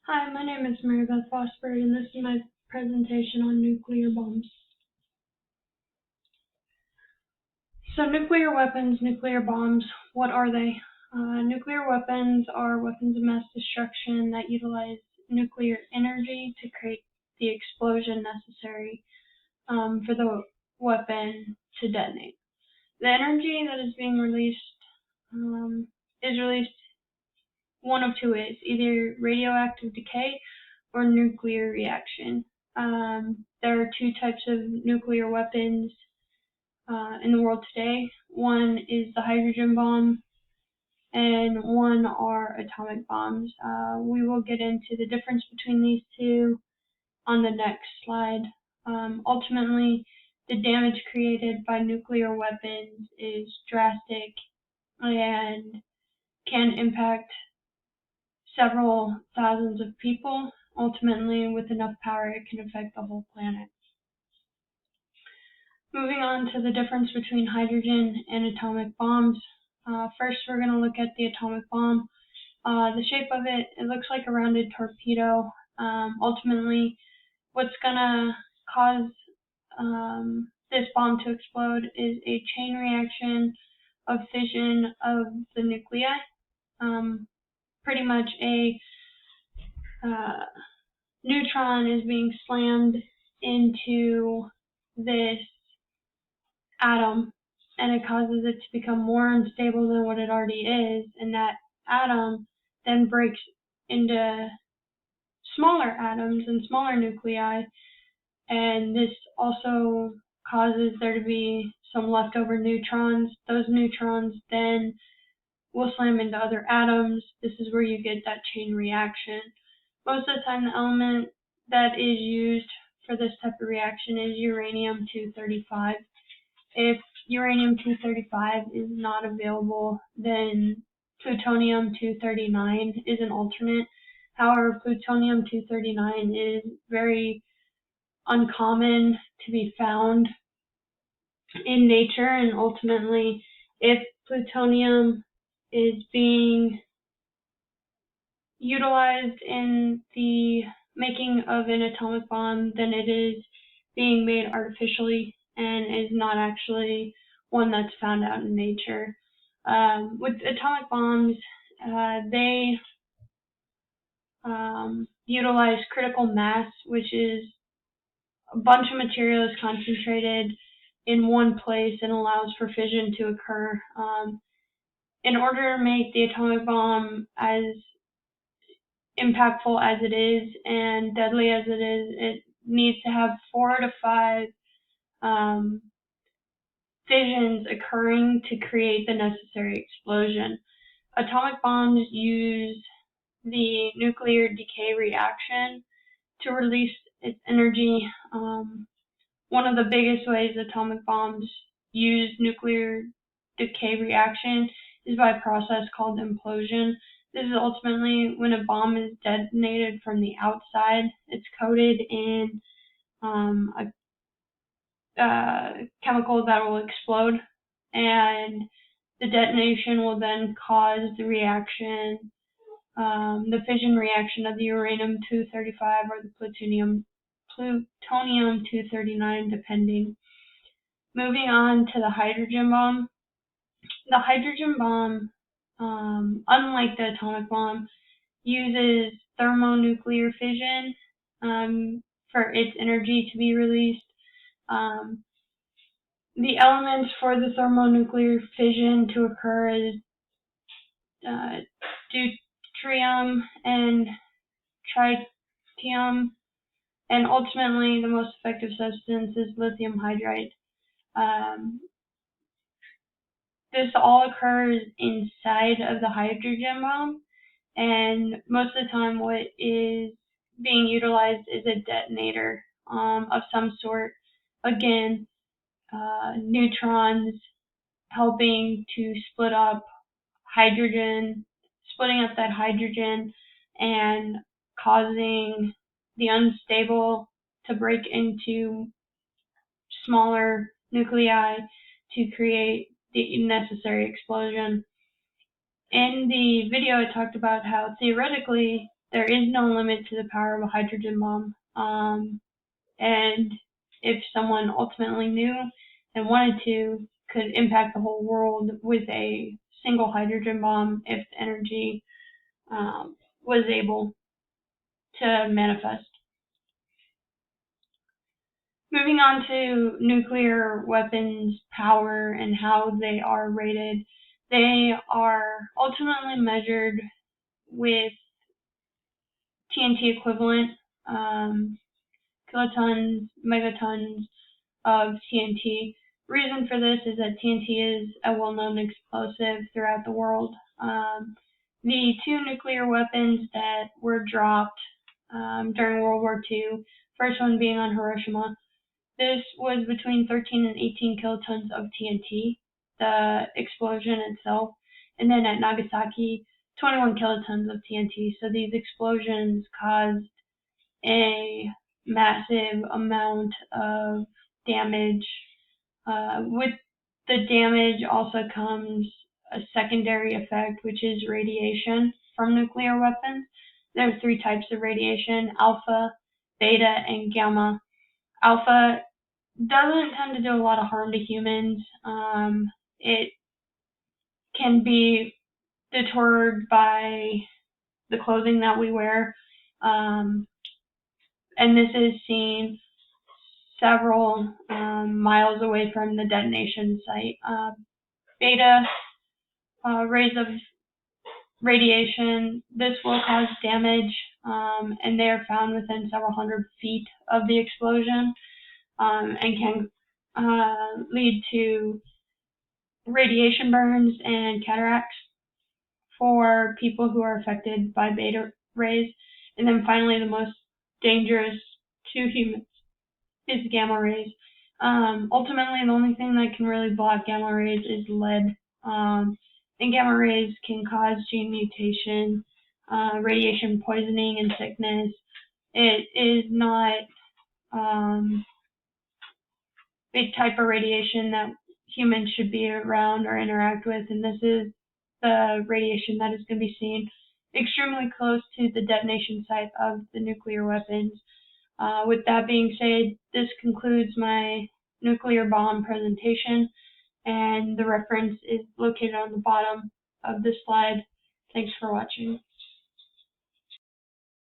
Hi, my name is Mary Beth Fosbury, and this is my presentation on nuclear bombs. So nuclear weapons, nuclear bombs, what are they? Nuclear weapons are weapons of mass destruction that utilize nuclear energy to create the explosion necessary for the weapon to detonate. The energy that is being released is released one of two ways, either radioactive decay or nuclear reaction. There are two types of nuclear weapons in the world today. One is the hydrogen bomb, and one are atomic bombs. We will get into the difference between these two on the next slide. Ultimately, the damage created by nuclear weapons is drastic and can impact several thousands of people. Ultimately, with enough power, it can affect the whole planet. Moving on to the difference between hydrogen and atomic bombs. First, we're going to look at the atomic bomb. The shape of it looks like a rounded torpedo. Ultimately, what's going to cause this bomb to explode is a chain reaction of fission of the nuclei. Pretty much a neutron is being slammed into this atom, and it causes it to become more unstable than what it already is, and that atom then breaks into smaller atoms and smaller nuclei, and this also causes there to be some leftover neutrons. Those neutrons then will slam into other atoms. This is where you get that chain reaction. Most of the time, the element that is used for this type of reaction is uranium-235. If uranium-235 is not available, then plutonium-239 is an alternate. However, plutonium-239 is very uncommon to be found in nature, and ultimately, if plutonium is being utilized in the making of an atomic bomb, then it is being made artificially and is not actually one that's found out in nature. With atomic bombs, they utilize critical mass, which is a bunch of materials concentrated in one place and allows for fission to occur. In order to make the atomic bomb as impactful as it is and deadly as it is, it needs to have 4 to 5 fissions occurring to create the necessary explosion. Atomic bombs use the nuclear decay reaction to release its energy. One of the biggest ways atomic bombs use nuclear decay reaction is by a process called implosion. This is ultimately when a bomb is detonated from the outside. It's coated in a chemical that will explode, and the detonation will then cause the reaction, the fission reaction of the uranium-235 or the plutonium-239, depending. Moving on to the hydrogen bomb. The hydrogen bomb, unlike the atomic bomb, uses thermonuclear fission for its energy to be released. The elements for the thermonuclear fission to occur is deuterium and tritium, and ultimately the most effective substance is lithium hydride. This all occurs inside of the hydrogen bomb, and most of the time what is being utilized is a detonator of some sort. Again, neutrons helping to split up hydrogen, splitting up that hydrogen and causing the unstable to break into smaller nuclei to create the necessary explosion. In the video, I talked about how theoretically there is no limit to the power of a hydrogen bomb. And if someone ultimately knew and wanted to, could impact the whole world with a single hydrogen bomb if the energy was able to manifest. Moving on to nuclear weapons power and how they are rated. They are ultimately measured with TNT equivalent, kilotons, megatons of TNT. Reason for this is that TNT is a well-known explosive throughout the world. The two nuclear weapons that were dropped during World War II, first one being on Hiroshima, this was between 13 and 18 kilotons of TNT, the explosion itself, and then at Nagasaki, 21 kilotons of TNT. So these explosions caused a massive amount of damage. With the damage also comes a secondary effect, which is radiation from nuclear weapons. There are three types of radiation: alpha, beta, and gamma. Alpha doesn't tend to do a lot of harm to humans. It can be deterred by the clothing that we wear, and this is seen several miles away from the detonation site. Beta rays of radiation, this will cause damage, and they are found within several hundred feet of the explosion, and can lead to radiation burns and cataracts for people who are affected by beta rays. And then finally, the most dangerous to humans is gamma rays. Ultimately, the only thing that can really block gamma rays is lead. And gamma rays can cause gene mutation, radiation poisoning, and sickness. It is not a type of radiation that humans should be around or interact with, and this is the radiation that is going to be seen extremely close to the detonation site of the nuclear weapons. With that being said, this concludes my nuclear bomb presentation, and the reference is located on the bottom of this slide. Thanks for watching.